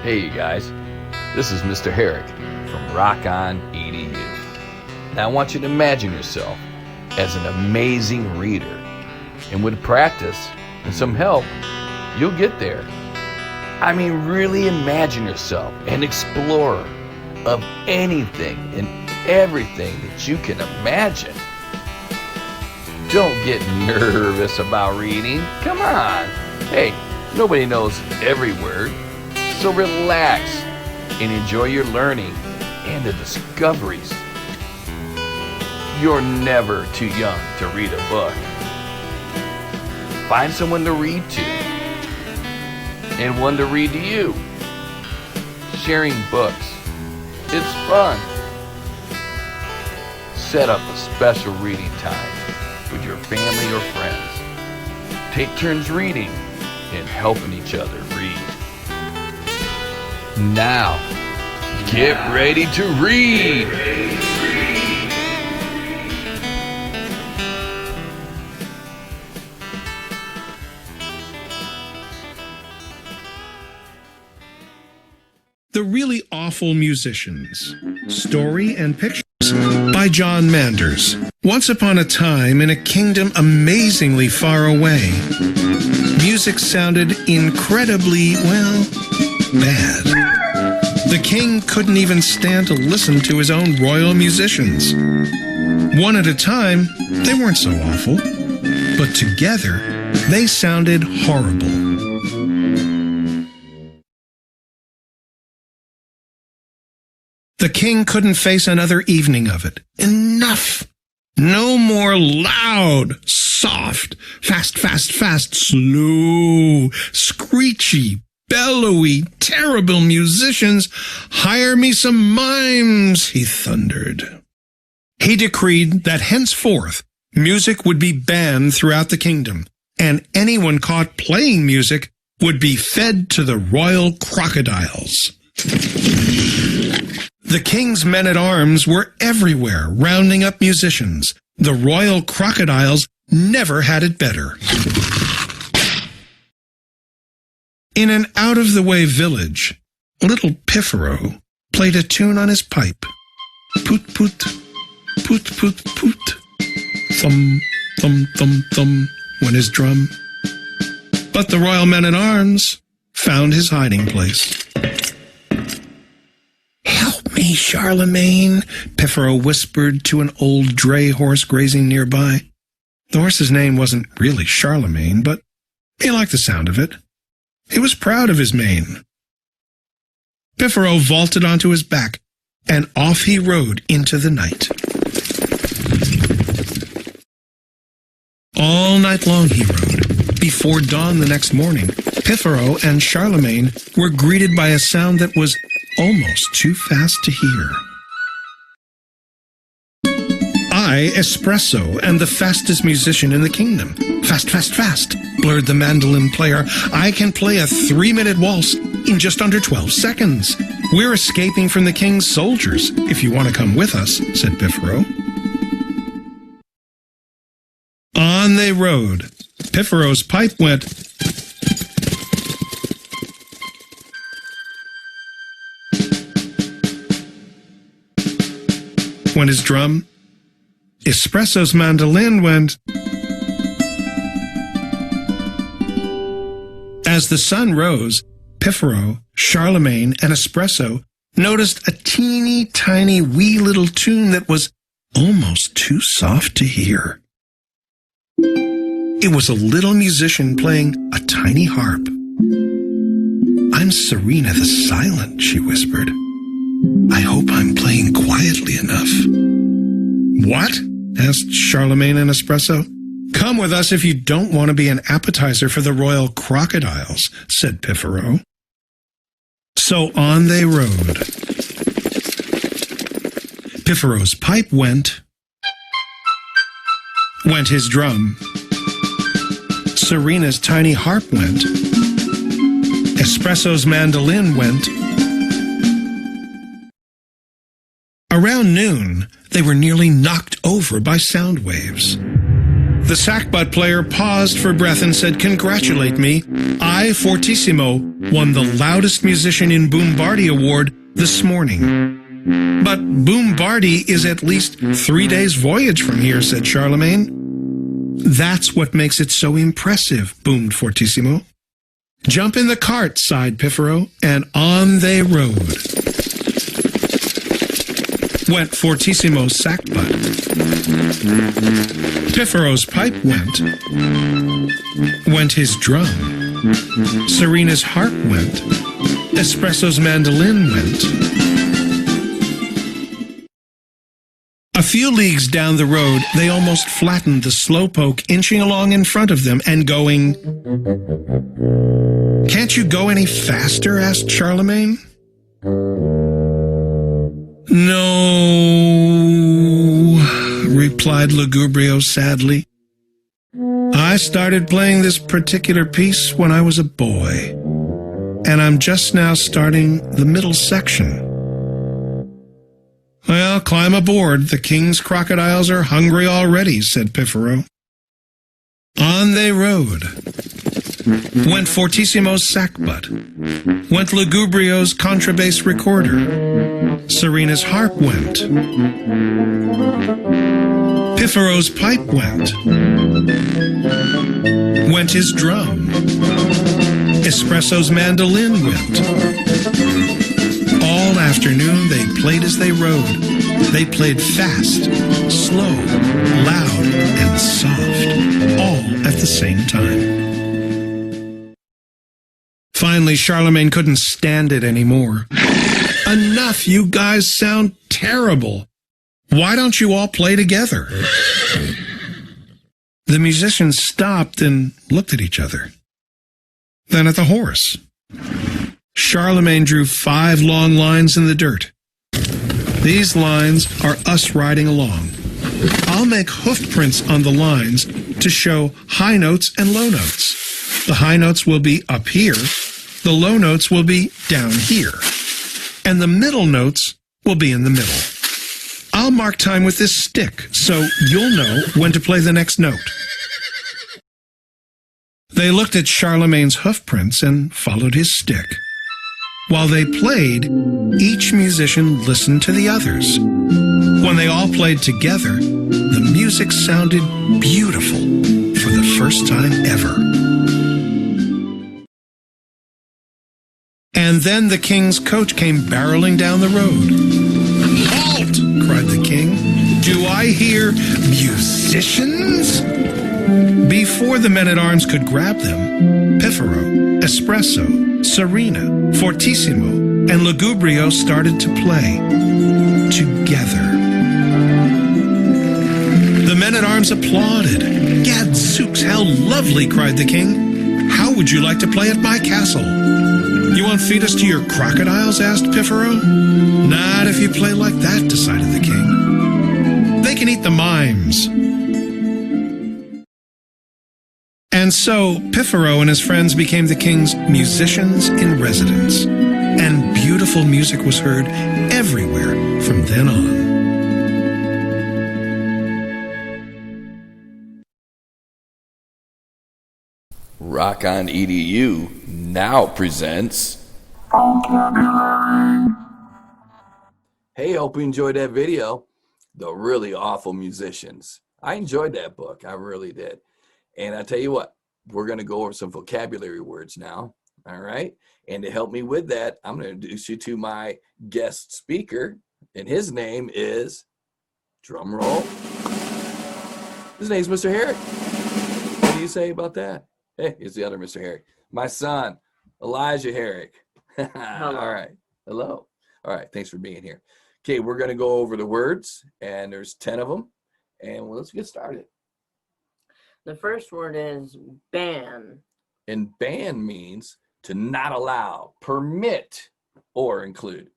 Hey you guys, this is Mr. Herrick from RockOnEdu. Now I want you to imagine yourself as an amazing reader, and with practice and some help, you'll get there. I mean, really imagine yourself an explorer of anything and everything that you can imagine. Don't get nervous about reading. Come on. Hey, nobody knows every word. So relax and enjoy your learning and the discoveries. You're never too young to read a book. Find someone to read to and one to read to you. Sharing books, it's fun. Set up a special reading time with your family or friends. Take turns reading and helping each other read. Now, get ready to read! The Really Awful Musicians. Story and Pictures by John Manders. Once upon a time, in a kingdom amazingly far away, music sounded incredibly, well, bad. The king couldn't even stand to listen to his own royal musicians. One at a time, they weren't so awful, but together, they sounded horrible. The king couldn't face another evening of it. Enough! No more loud, soft, fast, slow, screechy, bellowy, terrible musicians. Hire me some mimes, he thundered. He decreed that henceforth music would be banned throughout the kingdom, and anyone caught playing music would be fed to the royal crocodiles. The king's men-at-arms were everywhere, rounding up musicians. The royal crocodiles never had it better. In an out-of-the-way village, little Piffero played a tune on his pipe. Poot, poot, poot, poot, poot. Thum, thum, thum, thum, went his drum. But the royal men-at-arms found his hiding place. "Help me, Charlemagne," Piffero whispered to an old dray horse grazing nearby. The horse's name wasn't really Charlemagne, but he liked the sound of it. He was proud of his mane. Piffero vaulted onto his back, and off he rode into the night. All night long he rode. Before dawn the next morning, Piffero and Charlemagne were greeted by a sound that was almost too fast to hear. "I, Espresso, am the fastest musician in the kingdom. Fast, fast, fast," blurred the mandolin player. "I can play a 3-minute waltz in just under 12 seconds. We're escaping from the king's soldiers, if you want to come with us," said Piffero. On they rode. Piffero's pipe went, went his drum. Espresso's mandolin went. As the sun rose, Piffero, Charlemagne, and Espresso noticed a teeny tiny wee little tune that was almost too soft to hear. It was a little musician playing a tiny harp. "I'm Serena the Silent," she whispered. "I hope I'm playing quietly enough." "What?" asked Charlemagne and Espresso. "Come with us if you don't want to be an appetizer for the royal crocodiles," said Piffero. So on they rode. Piffero's pipe went his drum. Serena's tiny harp went. Espresso's mandolin went. Around noon, they were nearly knocked over by sound waves. The sackbut player paused for breath and said, "Congratulate me. I, Fortissimo, won the loudest musician in Boombardi Award this morning." "But Boombardi is at least 3 days' voyage from here," said Charlemagne. "That's what makes it so impressive," boomed Fortissimo. "Jump in the cart," sighed Piffero, and on they rode. Went Fortissimo's sackbut. Piffero's pipe went. Went his drum. Serena's harp went. Espresso's mandolin went. A few leagues down the road, they almost flattened the slowpoke inching along in front of them and going. "Can't you go any faster?" asked Charlemagne. "No," replied Lugubrio sadly. "I started playing this particular piece when I was a boy, and I'm just now starting the middle section." "Well, climb aboard. The king's crocodiles are hungry already," said Piffero. On they rode. Went Fortissimo's sackbut. Went Lugubrio's contrabass recorder. Serena's harp went. Piffero's pipe went. Went his drum. Espresso's mandolin went. All afternoon they played as they rode. They played fast, slow, loud, and soft, all at the same time. Finally, Charlemagne couldn't stand it anymore. "Enough, you guys sound terrible. Why don't you all play together?" The musicians stopped and looked at each other. Then at the horse. Charlemagne drew 5 long lines in the dirt. "These lines are us riding along. I'll make hoof prints on the lines to show high notes and low notes. The high notes will be up here, the low notes will be down here, and the middle notes will be in the middle. I'll mark time with this stick, so you'll know when to play the next note." They looked at Charlemagne's hoof prints and followed his stick. While they played, each musician listened to the others. When they all played together, the music sounded beautiful for the first time ever. And then the king's coach came barreling down the road. "Halt!" cried the king. "Do I hear musicians?" Before the men-at-arms could grab them, Piffero, Espresso, Serena, Fortissimo, and Lugubrio started to play together. The men-at-arms applauded. "Gadzooks, how lovely!" cried the king. "How would you like to play at my castle?" "You won't feed us to your crocodiles?" asked Piffero. "Not if you play like that," decided the king. "They can eat the mimes." And so, Piffero and his friends became the king's musicians in residence, and beautiful music was heard everywhere from then on. RockOnEdu now presents. Hey, hope you enjoyed that video. The Really Awful Musicians. I enjoyed that book. I really did. And I tell you what, we're going to go over some vocabulary words now. All right. And to help me with that, I'm going to introduce you to my guest speaker. And his name is, drum roll, his name's Mr. Herrick. What do you say about that? Hey, here's the other Mr. Herrick. My son, Elijah Herrick. All right. Hello. All right. Thanks for being here. Okay, we're going to go over the words, and there's 10 of them. And let's get started. The first word is ban. And ban means to not allow, permit, or include.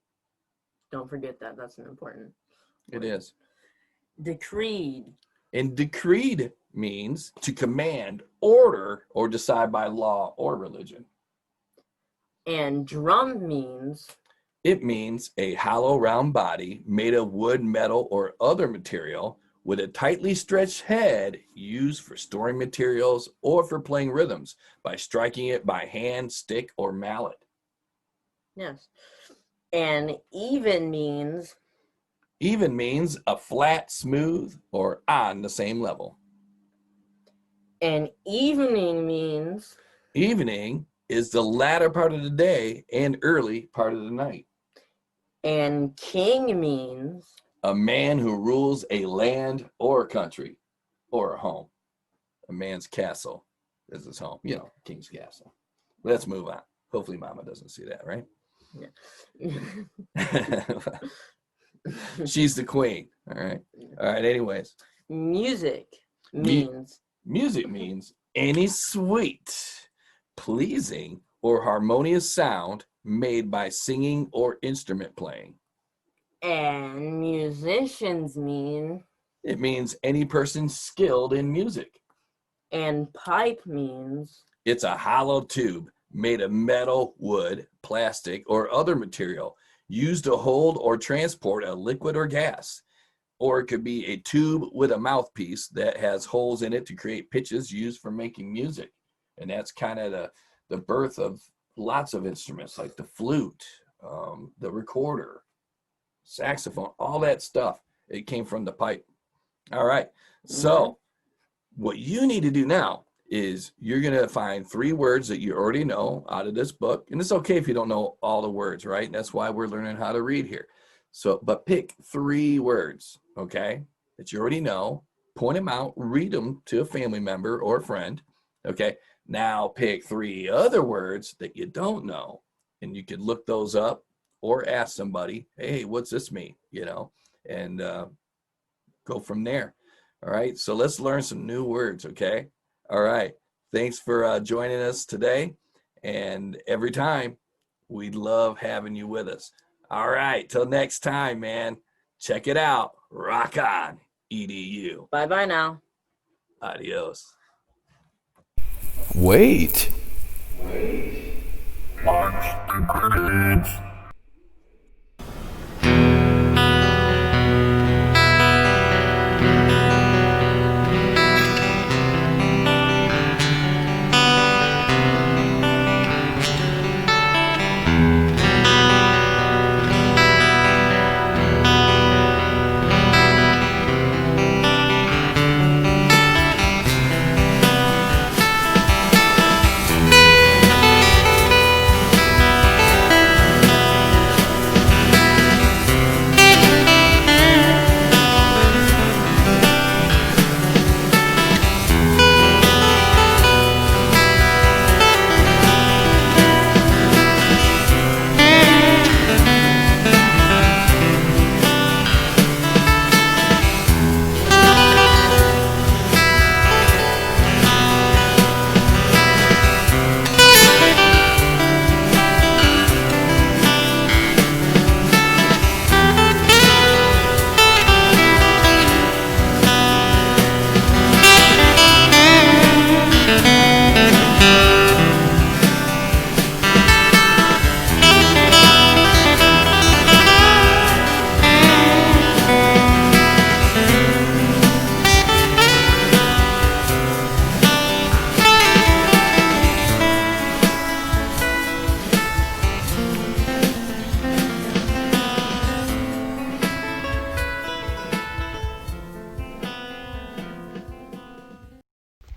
Don't forget that. That's an important word. It is. Decreed. And decreed means to command, order, or decide by law or religion. And drum means? It means a hollow round body made of wood, metal, or other material with a tightly stretched head used for storing materials or for playing rhythms by striking it by hand, stick, or mallet. Yes. And even means Even means a flat, smooth, or on the same level. and evening means Evening is the latter part of the day and early part of the night. and king means A man who rules a land or a country or a home. A man's castle is his home. You know, king's castle. Let's move on. Hopefully mama doesn't see that, right? yeah. She's the queen. All right. Anyways, Music means music means any sweet, pleasing, or harmonious sound made by singing or instrument playing. and musicians mean It means any person skilled in music. and pipe means It's a hollow tube made of metal, wood, plastic, or other material used to hold or transport a liquid or gas. Or it could be a tube with a mouthpiece that has holes in it to create pitches used for making music. And that's kind of the birth of lots of instruments like the flute, the recorder, saxophone, all that stuff. It came from the pipe. All right. So what you need to do now is you're going to find 3 words that you already know out of this book. And it's okay if you don't know all the words, right? That's why we're learning how to read here. So, but pick 3 words, okay, that you already know, point them out, read them to a family member or friend, okay? Now pick 3 other words that you don't know, and you could look those up or ask somebody, hey, what's this mean, you know, and go from there. All right, so let's learn some new words, okay? All right, thanks for joining us today, and every time, we love having you with us. All right, till next time, man. Check it out. Rock on, EDU. bye now. Adios. Wait.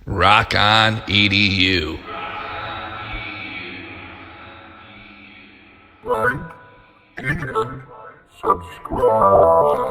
Rock on, EDU. Like and subscribe.